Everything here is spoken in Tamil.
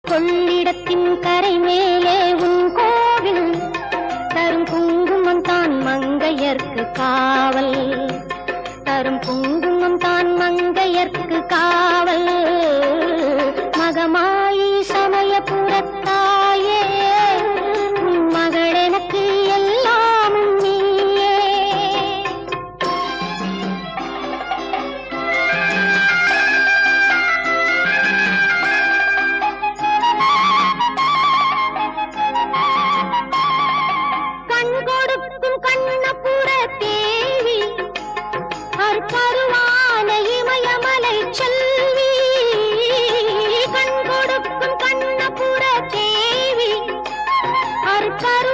கொள்ளிடத்தின் கரை மேலே உன் கோவில் தரும் குங்குமம் தான் மங்கையர்க்கு காவல் தரும் குங்குமம் தான் மங்கையர்க்கு காவல் மகமாயி சமயபுரத்தாயே உன் மகள் எனக்கு எல்லாமும் நீயே கண் கொடுக்கும் கண்ணபுர தேவி அற்பருவான இமயமலை செல்வி கண் கொடுக்கும் கண்ணபுர தேவி அற்பரு